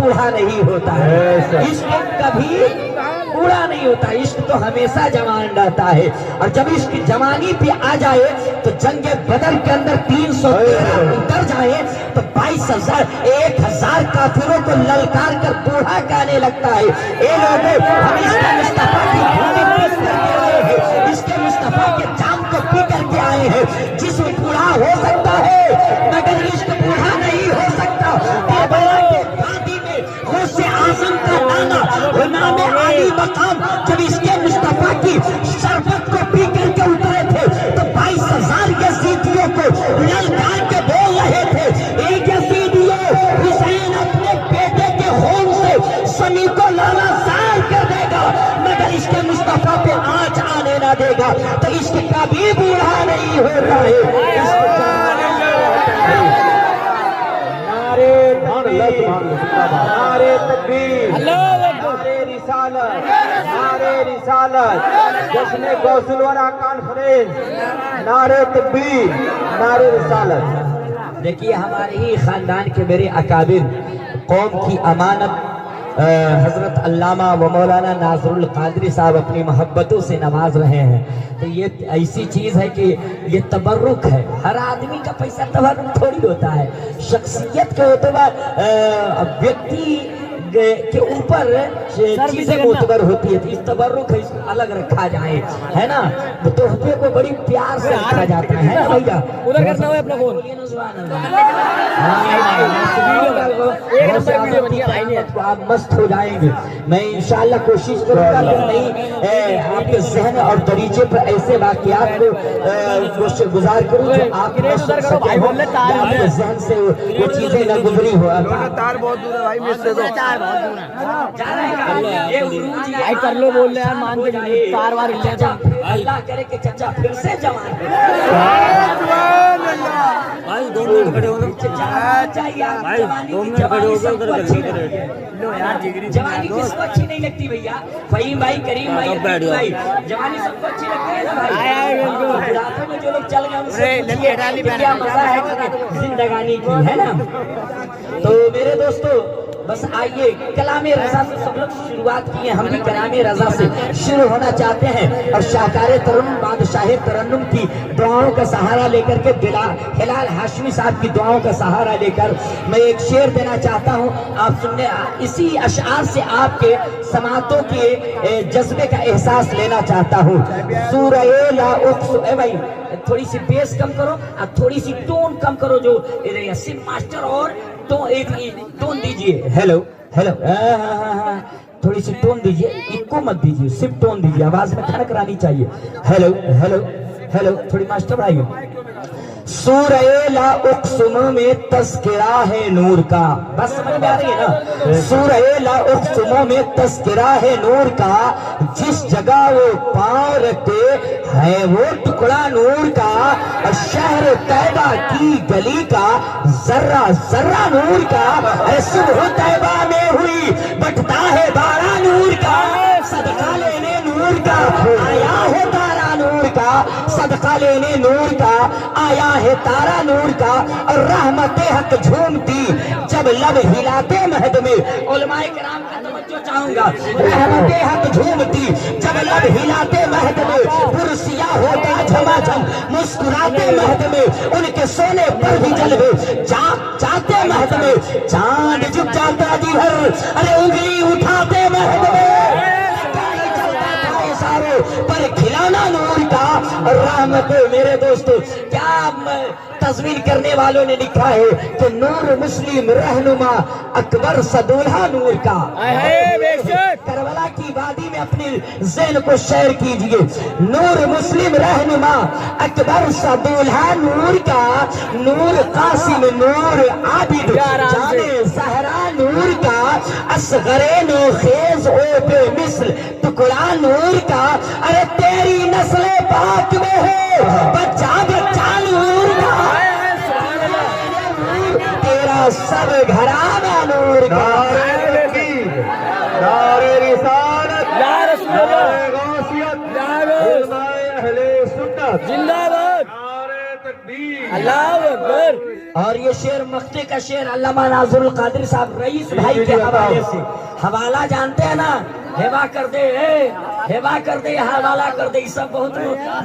बूढ़ा नहीं होता है, इश्क कभी बूढ़ा नहीं होता, इश्क तो हमेशा जवान रहता है। और जब इश्क जवानी पे आ जाए तो जंगे बदर के अंदर 313 उतर जाए तो 22,000 काफिरों को ललकार कर बूढ़ा कहने लगता है, ए लोगों, हम इसके मुस्तफा की भूमि पीस करके आए हैं, इसके मुस्तफा के जाम को पी करके आए हैं। जिस्म बूढ़ा हो सकता है मगर इश्क बूढ़ा नहीं हो सकता। करबला के वादी में गौसे आजम का नाना नाम आली मकाम जब इसके मुस्तफा की शरबत को पी करके उतरे थे तो 22,000 यजीदियों को ललकार के बोल रहे थे, एक यजीदियों, हुसैन अपने बेटे के खून से समी को लालासार कर देगा मगर इसके मुस्तफा पे आँच आने ना देगा। तो इश्क कभी बूढ़ा नहीं होता है। नारे तकबीर, नारे रिसालत, नारे रिसालत, जश्न गौसुल वरा कॉन्फ्रेंस, नारे तकबीर, नारे रिसालत। देखिए, हमारे ही खानदान के मेरे अकाबिर कौम की अमानत हजरत अल्लामा व मौलाना नाज़रुल क़ादरी साहब अपनी मोहब्बतों से नवाज रहे हैं। तो ये ऐसी चीज़ है कि ये तबर्रुक है, हर आदमी का पैसा तबर्रुक थोड़ी होता है। शख्सियत के एतबार व्यक्ति के ऊपर चीजें मोतबर होती है, तो इस तबर्रुक है, इसको अलग रखा जाए, है ना। तो तोहफे को बड़ी प्यार से रखा जाता है ना भैया। उधर करना हो अपना फोन। तो आप मस्त हो जाएंगे। मैं इंशाल्लाह कोशिश करूंगा कि नहीं आपके जहन और दरीचे पर ऐसे वाकयात को गुजार करूँ जो आप आपके जहन से वो चीजें न गुजरी हो। तार बहुत दूर है भाई, मुझसे तो भाई कर लो, बोल रहे यार, मान के तार वार ले जा। अल्लाह करे कि चचा फिर से जवान भाई 2 मिनट खड़े हो ना भाई, 2 मिनट खड़े हो लो यार। जवानी किसको अच्छी नहीं लगती भैया? फहीम भाई, करीम भाई, जवानी सबको अच्छी लगती है ना भाई। बुढ़ापे में जो लोग चल गए उनसे क्या मजा है जिंदगानी की, है ना। तो मेरे दोस्तों, बस आइए, कलामे रजा से सब लोग शुरुआत की है, हम भी कलामे रजा से शुरू होना चाहते हैं। और शाहकार तरन्नुम, बादशाह तरन्नुम की दुआओं का सहारा लेकर के हिलाल हाशमी साहब की दुआओं का सहारा लेकर मैं एक शेर देना चाहता हूँ। आप सुनने, इसी अशआर से आपके समातों के जज्बे का एहसास लेना चाहता हूँ। सूरह ला उक़्सम, ए भाई थोड़ी सी बेस कम करो और थोड़ी सी टोन कम करो, जो सिम मास्टर, और तो एक टोन दीजिए। हेलो हेलो, थोड़ी सी टोन दीजिए, इको मत दीजिए, सिर्फ टोन दीजिए, आवाज में खड़क रहनी चाहिए। हेलो हेलो हेलो, थोड़ी मास्टर भाई। सूरह ला उक़्सम में तज़किरा है नूर का, बस समझ में आ रही है ना। सूरह ला उक़्सम में तज़किरा है नूर का, जिस जगह वो पाँव रखते है वो टुकड़ा नूर का। शहर तैबा की गली का जर्रा जर्रा नूर का। सुबह तैबा में हुई बटता है बारा नूर का, सदका लेने नूर का आया है तारा नूर का, सदका लेने नूर का आया है तारा नूर का। और रहमते हक झूमती जब लब हिलाते महद में, उलमाए किराम का तवज्जो चाहूंगा। रहमते हक झूमती जब लब हिलाते महद में, पुरसिया होता झमाझम मुस्कुराते महद में, उनके सोने पर भी जलवे जाते महद में। चांद झुक जाता जिधर, अरे उंगली उठाते महद में, पर खिलाना नूर का रहमत। मेरे दोस्तों, क्या तस्वीर करने वालों ने लिखा है कि नूर मुस्लिम रहनुमा अकबर सदुल्हा नूर का। करबला की वादी में अपने ज़हन को शेयर कीजिए। नूर मुस्लिम रहनुमा अकबर सदुल्हा नूर का, नूर कासिम नूर आबिद जाने ज़हरा नूर का, असगरे नोखेज ओ बेमिसल टुकड़ा नूर का। अरे तेरी नस्ल पाक में है बच्चा बच्चा नूर का, तेरा सब घराना नूर का। नारे रिसालत, या रसूल अल्लाह, नारे गौसियत, या गौस, उलमाए अहले सुन्नत, जिंदाबाद, नारे तकबीर, اللہ اکبر. اور یہ شعر مقطع کا شعر علامہ ناظر القادری صاحب رئیس بھائی کے حوالے سے. حوالہ جانتے ہیں نا, ہیوا کر دے, ہیوا کر دے, حوالہ کر دے, یہ سب بہت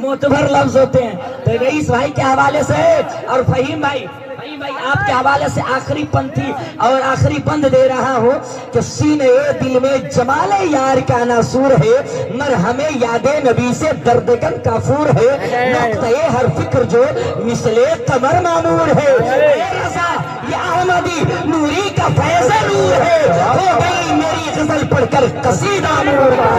معتبر لفظ ہوتے ہیں. تو رئیس بھائی کے حوالے سے اور فہیم بھائی آپ کے حوالے سے آخری پنتھی اور آخری بند دے رہا ہوں کہ سینے دل میں جمال یار کا ناسور ہے, مرہم یاد نبی سے دردگن کافور ہے, نقطۂ ہر فکر جو مثل قمر معمور ہے, اے رضا یہ احمدی نوری کا فیض نور ہے, ہو گئی میری غزل پڑھ کر قصیدہ نور کا.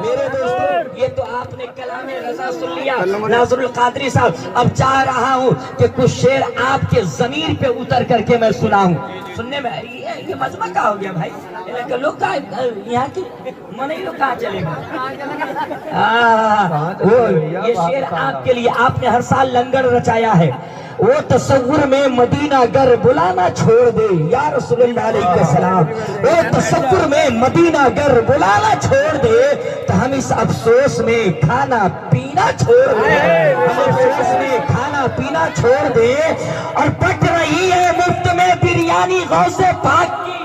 میرے دوستو یہ تو آپ نے کلام رضا سن لیا ناظر القادری صاحب. اب چاہ رہا ہوں کہ کچھ شعر آپ کے ضمیر پہ اتر کر کے میں سناؤں. سننے میں یہ مجمع کا ہو گیا بھائی, لوگ کا یہاں کی منی لوگ کہاں چلے گا. یہ شعر آپ کے لیے, آپ نے ہر سال لنگر رچایا ہے. وہ تصور میں مدینہ گر بلانا چھوڑ دے یا رسول اللہ علیہ السلام, وہ تصور میں مدینہ گر بلانا چھوڑ دے, تو ہم اس افسوس میں کھانا پینا چھوڑ دے, ہم افسوس میں کھانا پینا چھوڑ دے. اور پٹ رہی ہے مفت میں بریانی غوث پاک کی,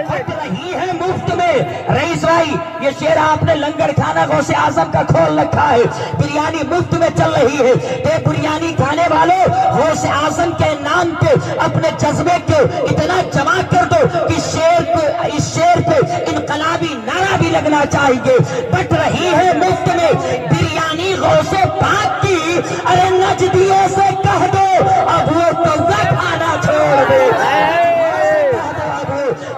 پٹ رہی ہے مفت میں. رئیس بھائی یہ شعر آپ نے لنگر کھانا غوث اعظم کا کھول رکھا ہے, بریانی مفت میں چل رہی ہے. بریانی کھانے والے غوث اعظم کے نام پہ اپنے جذبے کو اتنا جمع کر دو کہ اس شعر پہ انقلابی نعرہ بھی لگنا چاہیے. بٹ رہی ہے مفت میں بریانی غوث پاک کی, ارے نجدیوں سے کہہ دو اب وہ کوا کھانا چھوڑ دے,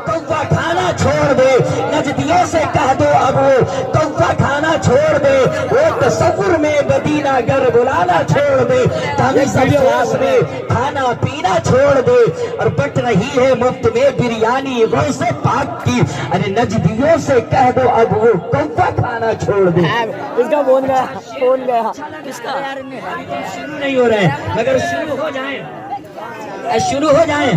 کوا کھانا چھوڑ دے. نجدیوں سے کہہ دو اب وہ کوا کھانا چھوڑ دے, وہ تصور میں مدینہ گر بلانا چھوڑ دے, میں کھانا پینا چھوڑ دے. اور بٹ رہی ہے مفت میں بریانی غوث پاک کی, ارے نجدیوں سے کہہ دو اب وہ کوا کھانا چھوڑ دے. اس کا فون گیا. شروع نہیں ہو رہے ہیں مگر شروع ہو جائیں, شروع ہو جائیں,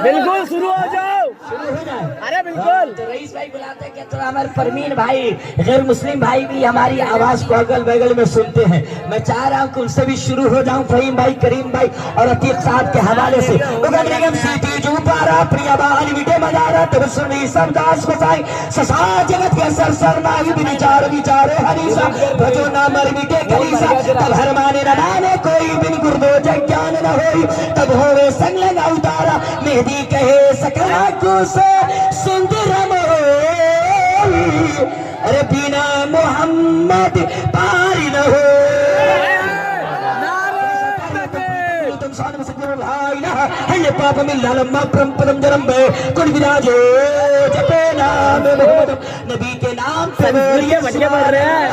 بالکل شروع ہو جاؤ, شروع ہو جائیں. ارے بالکل. تو رئیس بھائی بلاتے ہیں کہ تو ہمارے پرمین بھائی غیر مسلم بھائی بھی ہماری آواز کو اگل بگل میں سنتے ہیں. میں چاہ رہا ہوں کہ ان سے بھی شروع ہو جاؤں. فہیم بھائی, کریم بھائی اور عتیق صاحب کے حوالے سے. اگنگم سیتی جو پارا پریا بالی ویٹے مدارا تب سنی سمداس بسائی سسا جگت کے سر سر نائی بھی بیچار بیچارے حریسا بھجو نامر ویٹے کلیسا تب ہر مانے نہ مانے کوئی بن گردو جگیان نہ ہوئی تب ہوئے سنگ لگا اتارا مہدی کہے سکرا کو سے سندرم ہوئی, ارے بینا محمد پاری نہ ہو. پاپ ملا لما پرم پرم جنم بے کن براجو جپے نام محمد, نبی کے نام سے بولیے بچے مار رہے ہیں,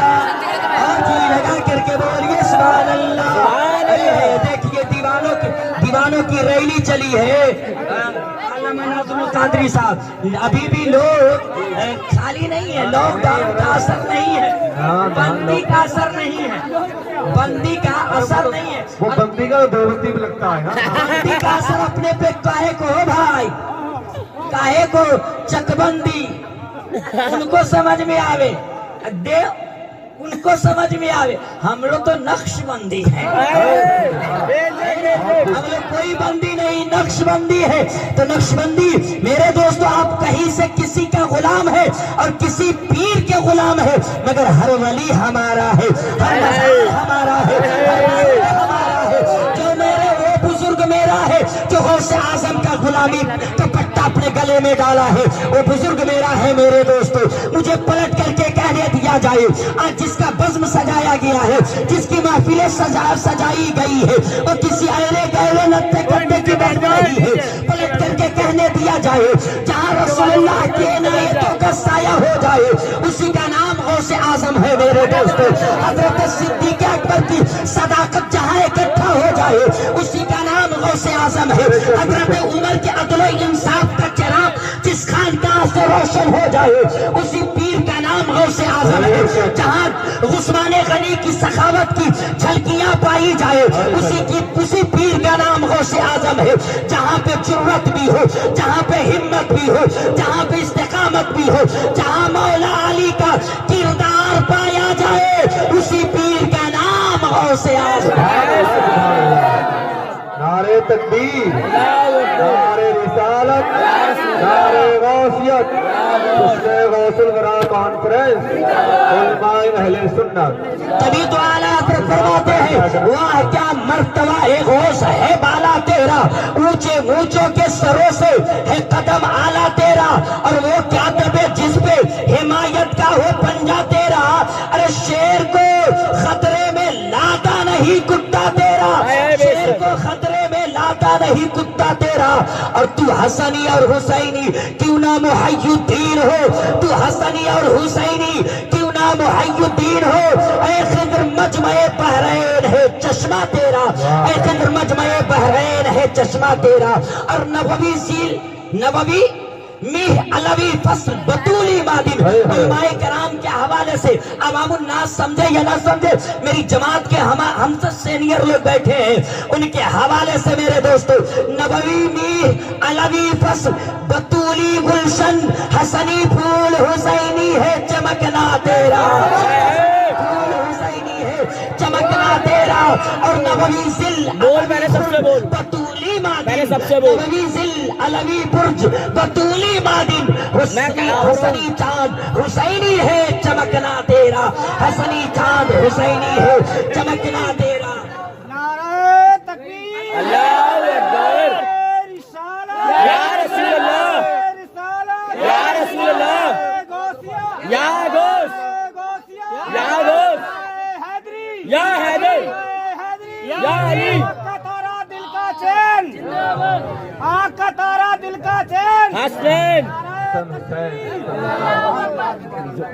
آنکھی لگا کر کے بولیے سبحان اللہ. دیکھیے دیوانوں کی ریلی چلی ہے. علامہ ناظر القادری صاحب, ابھی بھی لوگ خالی نہیں ہے, لاک ڈاؤن کا اثر نہیں ہے, بندی کا اثر نہیں ہے, بندی کا اثر نہیں ہے. وہ بندی کا دیوبندی بھی لگتا ہے نا, بندی کا اثر اپنے پہ کاہے کو ہو بھائی, کاہے کو چک بندی, ان کو سمجھ میں آوے, ان کو سمجھ میں آوے. ہم لوگ تو نقش بندی ہیں, ہم لوگ کوئی بندی نہیں, نقش بندی ہے. تو نقش بندی میرے دوستو آپ کہیں سے کسی کا غلام ہے اور کسی پیر کے غلام ہے, مگر ہر ولی ہمارا ہے, ہر مزار ہمارا ہے, ہمارا ہے. جو میرے وہ بزرگ میرا ہے جو غوث اعظم کا غلامی کا پٹا اپنے گلے میں ڈالا ہے, وہ بزرگ میرا ہے. میرے دوستو مجھے پلٹ کر کے کہنے دیا جائے, آج جس کا بزم سجایا گیا ہے, جس کی محفلیں سجائی گئی ہے, اور کسی ایرے گہرے نتے کٹے کی بات نہیں ہے. پلٹ کر کے کہنے دیا جائے جہاں رسول اللہ کی عنایتوں کا سایہ ہو جائے, اسی کا نام غوث اعظم ہے. میرے دوستو حضرت صدیق اکبر کی صداقت جہاں اکٹھا ہو جائے, اسی کا نام غوث اعظم ہے. حضرت عمر کے عدل و انصاف کا چراغ جس خانقاہ سے روشن ہو جائے, اسی پیر کا نام غوث اعظم ہے. جہاں عثمان غنی کی سخاوت کی جھلکیاں پائی جائے, اسی پیر کا نام غوث اعظم ہے. جہاں پہ جرت بھی ہو, جہاں پہ ہمت بھی ہو, جہاں پہ استقامت بھی ہو, جہاں مولا علی کا کردار پایا جائے, اسی پیر کا غوث اعظم. نعرے تکبیر، نعرے رسالت، نعرے غوثیت، حسن غوث الورا کانفرنس علماء اہل سنت. تبھی تو اعلیٰ حضرت فرماتے ہیں واہ کیا مرتبہ ہے غوث ہے بالا تیرا، اونچے اونچوں کے سروں سے ہے قدم اعلیٰ تیرا، اور وہ کیا دبے جس پہ حمایت کا ہو پنجہ تیرا. ارے شیر کو خطرے میں لاتا نہیں کتا تیرا، شیر کو خطرے میں لاتا نہیں کتا تیرا. اور تو حسنی اور حسینی کیوں نہ محی الدین ہو، تو حسنی اور حسینی کیوں نہ محی الدین ہو. اے خضر مجمع بحرین ہے چشمہ تیرا، اے خضر مجمع بحرین ہے چشمہ تیرا. اور نبوی زیل نبوی میہ علوی فصل بطولی مادن. علماء کرام کے حوالے سے عوام الناس سمجھے یا نہ سمجھے، میری جماعت کے ہم سے سینئر لوگ بیٹھے ہیں، ان کے حوالے سے میرے دوستو نبوی میہ علوی فصل بطولی گلشن حسنی پھول حسینی ہے چمکنا تیرا، پھول حسینی ہے چمکنا تیرا. اور نبوی ذل بول پہلے سب سے بول، بطولی مادن، پہلے سب سے بول. نبوی ذل علوی برج بطولی مادن حسنی چاند حسینی ہے چمکنا تیرا، حسنی چاند حسینی ہے چمکنا تیرا. نعرہ تکبیر، اللہ اکبر، رسالت، یا رسول اللہ، رسالت، یا رسول اللہ، غوثیہ، یا غوث، غوثیہ، یا غوث، حیدری، یا حیدر، حیدری، یا علی. آنکھ کا تارا دل کا چین، آنکھ کا تارا دل کا چین. حسین.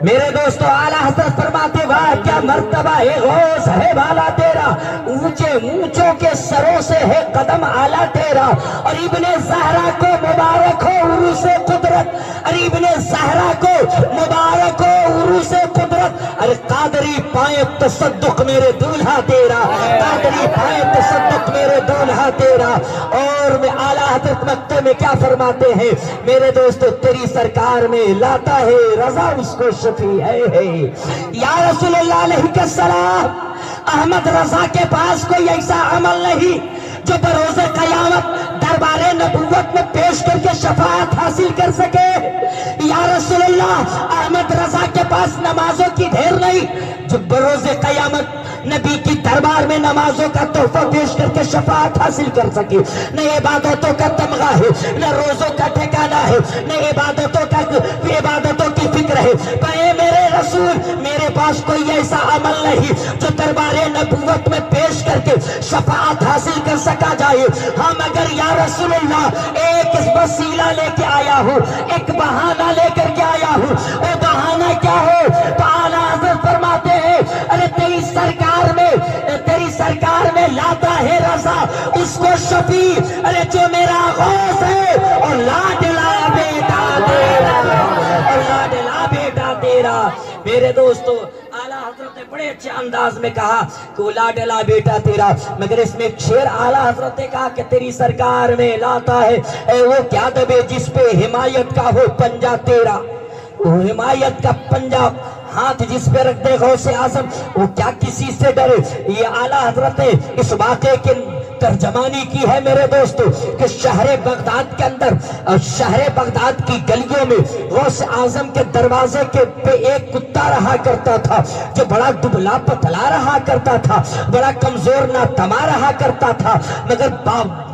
میرے دوستو اعلیٰ حضرت فرماتے واہ کیا مرتبہ ہے غوث ہے بالا تیرا، اونچے اونچوں کے سروں سے ہے قدم اعلیٰ تیرا. اور ابن زہرا کو مبارک ہو عروس قدرت، اور ابن زہرا کو مبارک ہو عروس قدرت. ارے قادری پائے تصدق میرے دولہا تیرا، قادری پائے تصدق میرے دولہا تیرا. اور میں اعلیٰ حضرت مکتے میں کیا فرماتے ہیں میرے دوستو، تیری سرکار میں لاتا ہے رضا اس کو شفیع ہے. یا رسول اللہ علیہ السلام، احمد رضا کے پاس کوئی ایسا عمل نہیں جو بروز قیامت دربار نبوت میں پیش کر کے شفاعت حاصل کر سکے. یا رسول اللہ، احمد رضا کے پاس نمازوں کی ڈھیر نہیں جو بروز قیامت نبی کی دربار میں نمازوں کا تحفہ پیش کر کے شفاعت حاصل کر سکے. نہ عبادتوں کا تمغہ ہے، نہ روزوں کا ٹھکانہ ہے، نہ عبادتوں کی فکر ہے. اے میرے رسول، میرے پاس کوئی ایسا عمل نہیں جو دربار نبوت میں پیش کر کے شفاعت حاصل کر سکا جائے. ہاں مگر یا رسول اللہ ایک وسیلہ لے کے آیا ہوں، ایک بہانہ لے کر کے آیا ہوں. وہ بہانہ کیا ہے؟ تو اعلیٰ حضرت فرماتے ہیں ارے تیری سرکار میں لاتا ہے رضا اس کو شفیع، ارے جو میرا غوث ہے اور لاڈلا بیٹا تیرا، اور لاڈلا بیٹا تیرا. میرے دوستو اعلیٰ حضرت نے بڑے اچھے انداز میں کہا کہ وہ لاڈلا بیٹا تیرا، مگر اس میں ایک شعر اعلیٰ حضرت نے کہا کہ تیری سرکار میں لاتا ہے اے وہ کیا دبے جس پہ حمایت کا ہو پنجہ تیرا. وہ حمایت کا پنجہ ہاتھ جس پہ رکھ دے غوث اعظم وہ کیا کسی سے ڈرے. یہ اعلیٰ حضرت نے اس واقعے کے ترجمانی کی ہے میرے دوستو کہ شہر بغداد کے اندر، شہر بغداد کی گلیوں میں غوث اعظم کے دروازے کے پہ ایک کتا رہا کرتا تھا جو بڑا دبلا پتلا رہا کرتا تھا، بڑا کمزور ناتما رہا کرتا تھا، مگر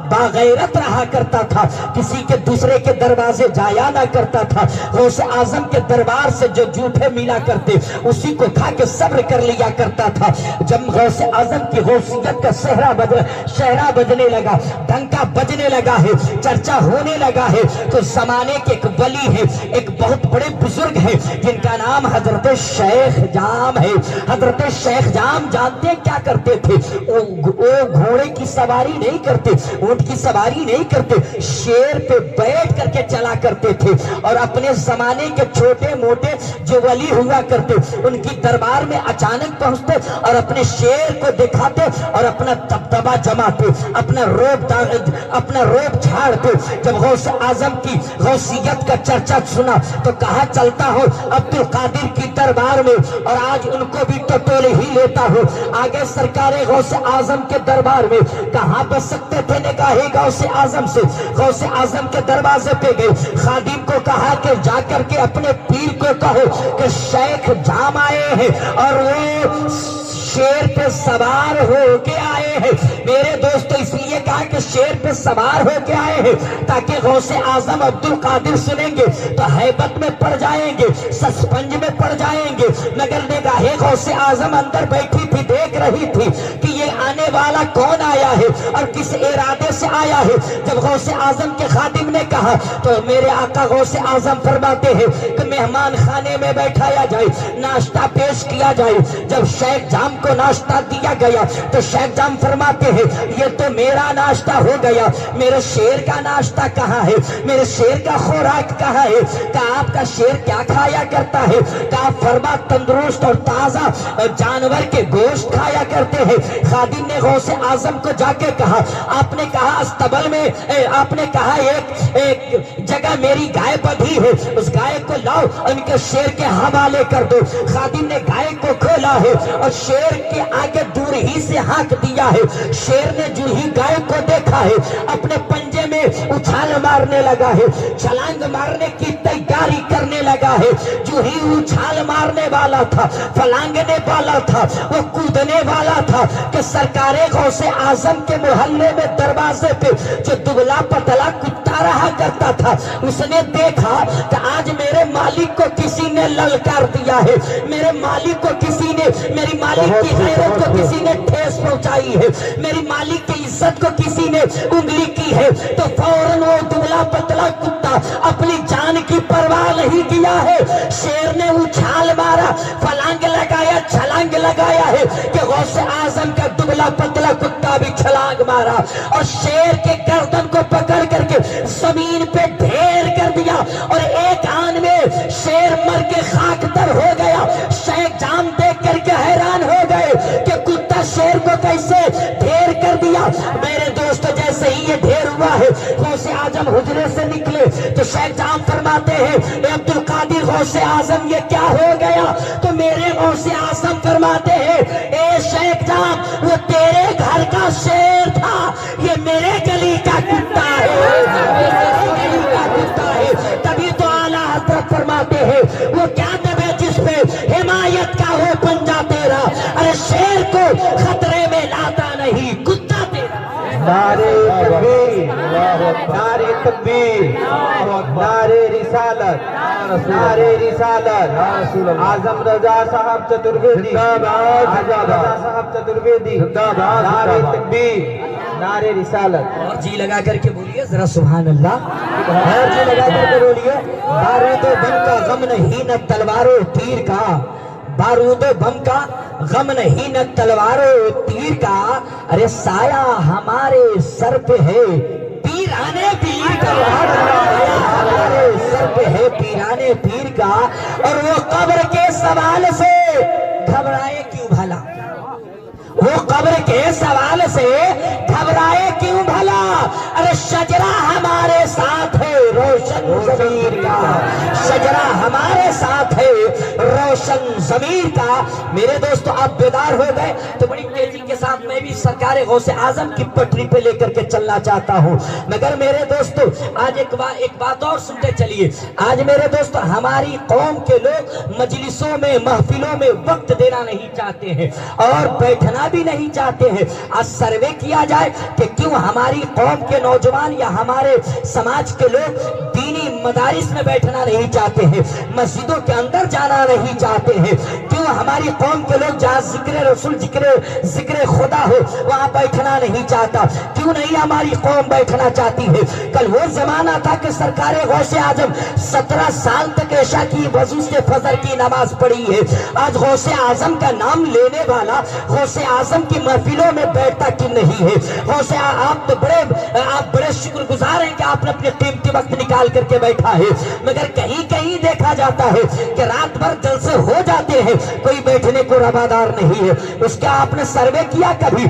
باغیرت رہا کرتا تھا، کسی کے دوسرے کے دروازے جایا نہ کرتا تھا. غوث اعظم کے دربار سے جو جھوٹے ملا کرتے اسی کو کھا کے صبر کر لیا کرتا تھا. جب غوث اعظم کی غوثیت کا شہرہ بجنے لگا، ڈنکا بجنے لگا ہے، چرچا ہونے لگا ہے، تو زمانے کے ایک ولی ہے، ایک بہت بڑے بزرگ ہے جن کا نام حضرت شیخ جام ہے. حضرت شیخ جام جانتے کیا کرتے تھے؟ وہ گھوڑے کی سواری نہیں کرتے، وہ ऊंट की सवारी नहीं करते, शेर पे बैठ करके चला करते थे। और अपने जमाने के छोटे मोटे जो वली हुआ करते, उनकी दरबार में अचानक पहुंचते और अपने शेर को दिखाते और अपना दबदबा जमाते, अपना रोब झाड़ते। जब गौस आजम की गौसियत का चर्चा सुना तो कहा चलता हो अब्दुल कादिर की दरबार में, और आज उनको भी टटोल ही लेता हूँ। आगे सरकारे गौस आजम के दरबार में कहाँ बच सकते थे, ने कहा गौस आजम से। गौस आजम के दरवाजे पे गए, खादिम को कहा कि जाकर के अपने पीर को कहो कि शेख जाम आए हैं और वो शेर पे सवार होके आए हैं। मेरे दोस्तों इसलिए कहा कि शेर पे सवार होके आए हैं ताकि गौसे आजम अब्दुल कादिर सुनेंगे तो हैबत में पड़ जाएंगे, सस्पेंज में पड़ जाएंगे। मगर निगाहे गौसे आजम अंदर बैठी थी, देख रही थी कि ये आने वाला कौन आया है और किस इरादे से आया है। जब गौसे आजम के खादिम ने कहा तो मेरे आका गौसे आजम फरमाते हैं कि मेहमान खाने में बैठाया जाए, नाश्ता पेश किया जाए। जब शेख जाम को नाश्ता दिया गया तो शेख जाम फरमाते हैं ये तो मेरा नाश्ता हो गया, मेरे शेर का नाश्ता कहाँ है, मेरे शेर का खुराक कहाँ है। कहा आपका शेर क्या खाया करता है, कहा फरमा तंदुरुस्त और ताजा जानवर के गोश्त खाया करते हैं। खादिम ने गौसे आजम को जाके कहा, आपने कहा अस्तबल में आपने कहा एक जगह मेरी गाय बंधी है, उस गाय को लाओ और उनके शेर के हवाले कर दो। खादिम ने गाय को खोला है और शेर के आगे दूर ही से हाँक दिया है। शेर ने जो ही गाय को देखा है अपने पंजे में उछाल मारने लगा है, छलांग मारने की तैयारी करने लगा है। जो ही उछाल मारने वाला था, फलांगने वाला था, वो कूदने वाला था कि सरकारे गौसे आजम के मोहल्ले में दरवाजे पे जो दुबला पतला कुत्ता रहा करता था, उसने देखा कि आज मेरे मालिक को किसी ने ललकार दिया है, मेरे मालिक को किसी ने, मेरी मालिक की गैरत को किसी ने ठेस पहुंचाई है, मेरी मालिक की इज्जत को किसी ने उंगली की है। तो फौरन वो दुबला पतला कुत्ता अपनी जान की परवाह नहीं किया है, शेर ने उछाल मारा, फलांग लगाया, छलांग लगाया है कि गौसे आजम का दुबला पतला कुत्ता भी छलांग मारा और शेर के गर्दन को पकड़ करके जमीन पे ढेर कर दिया और एक आन में शेर मर के खाकतर हो गया। शेख जाम देख करके हैरान हो गए कि कुत्ता शेर को कैसे ढेर कर दिया। मेरे दोस्तों जैसे ही ये ढेर हुआ है, गौसे आजम हुजरे से निकले तो शेख जाम फरमाते हैं अब्दुल कादिर गौसे आजम ये क्या हो गया। तो मेरे गौसे आजम फरमाते हैं ए शेख जाम वो तेरे घर का शेर था, ये मेरे गली का कुत्ता है, मेरे गली का कुत्ता है। तभी तो आला हजरत फरमाते हैं वो क्या दबे जिस पे हिमायत का हो पंजा तेरा, अरे शेर को खतरे में लाता नहीं कुत्ता तेरा। नारे तकबीर, नारे तकबीर, नारे रिसालत, नारे रिसालत। आजम रजा साहब चतुर्वेदी, आजम रजा साहब चतुर्वेदी, नारे तकबीर, नारे रिसालत। और जी लगा करके बोलिए जरा सुभान अल्लाह, और जी लगा करके बोलिए बारूदो बम का गम नहीं न तलवारों तीर का, बारूदो बम का गम नहीं न तलवारों तीर का, अरे साया हमारे सर पे है पीराने पीर का, हमारे सर पे है पीराने पीर का। और वो कब्र के सवाल से घबराए क्यों भला, वो कब्र के सवाल से घबराए क्यों भला, अरे शजरा हमारे साथ है रोशन ज़मीर का, शजरा हमारे साथ है रोशन ज़मीर का। मेरे दोस्तों आप बेदार हो गए तो बड़ी तेजी के साथ मैं भी सरकार गौसे आजम की पटरी पे लेकर के चलना चाहता हूँ। मगर मेरे दोस्तों आज एक बात और सुनते चलिए। आज मेरे दोस्तों हमारी कौम के लोग मजलिसों में महफिलों में वक्त देना नहीं चाहते हैं और बैठना भी नहीं चाहते हैं। आज सर्वे किया जाए कि क्यों हमारी कौम के नौजवान या हमारे समाज के लोग दीनी मदारिस में बैठना नहीं चाहते हैं, मस्जिदों के अंदर जाना नहीं चाहते हैं? क्यों हमारी कौम के लोग जहाँ जिक्र रसूल जिक्र खुदा हो वहाँ बैठना नहीं चाहता? क्यों नहीं हमारी कौम बैठना चाहती है? कल वो जमाना था कि सरकार गौसे आजम 17 साल तक ऐशा की वजू से फजर की नमाज पढ़ी है। आज गौसे आजम का नाम लेने वाला गौसे आजम की महफिलों में बैठता क्यों नहीं है? गौसे आप बड़े शुक्रगुजार हैं कि आपने अपने कीमती वक्त निकाल करके बैठा है, मगर कहीं कहीं देखा जाता है कि रात भर जलसे हो जाते हैं, कोई बैठने को रवादार नहीं है। उसका आपने सर्वे किया कभी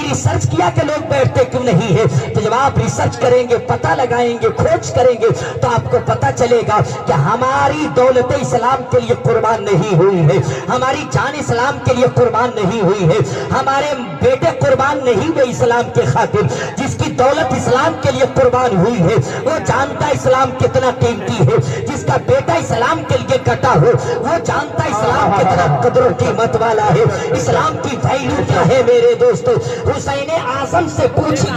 रिसर्च किया कि लोग बैठते क्यों नहीं है? तो जब आप रिसर्च करेंगे, पता लगाएंगे, खोज करेंगे, तो आपको पता चलेगा कि हमारी दौलत इस्लाम के लिए कुर्बान नहीं हुई है, हमारी जान इस्लाम के लिए कुर्बान नहीं हुई है, हमारे बेटे कुर्बान नहीं हुए इस्लाम के खातिर। जिसकी दौलत इस्लाम के लिए कुर्बान हुई है वो जानता इस्लाम कितना कीमती है, जिसका बेटा इस्लाम के लिए कटा हो वो जानता इस्लाम कितना कदर कीमत वाला है। इस्लाम की वैल्यू क्या है मेरे दोस्तों? हुसैन आजम से पूछिए।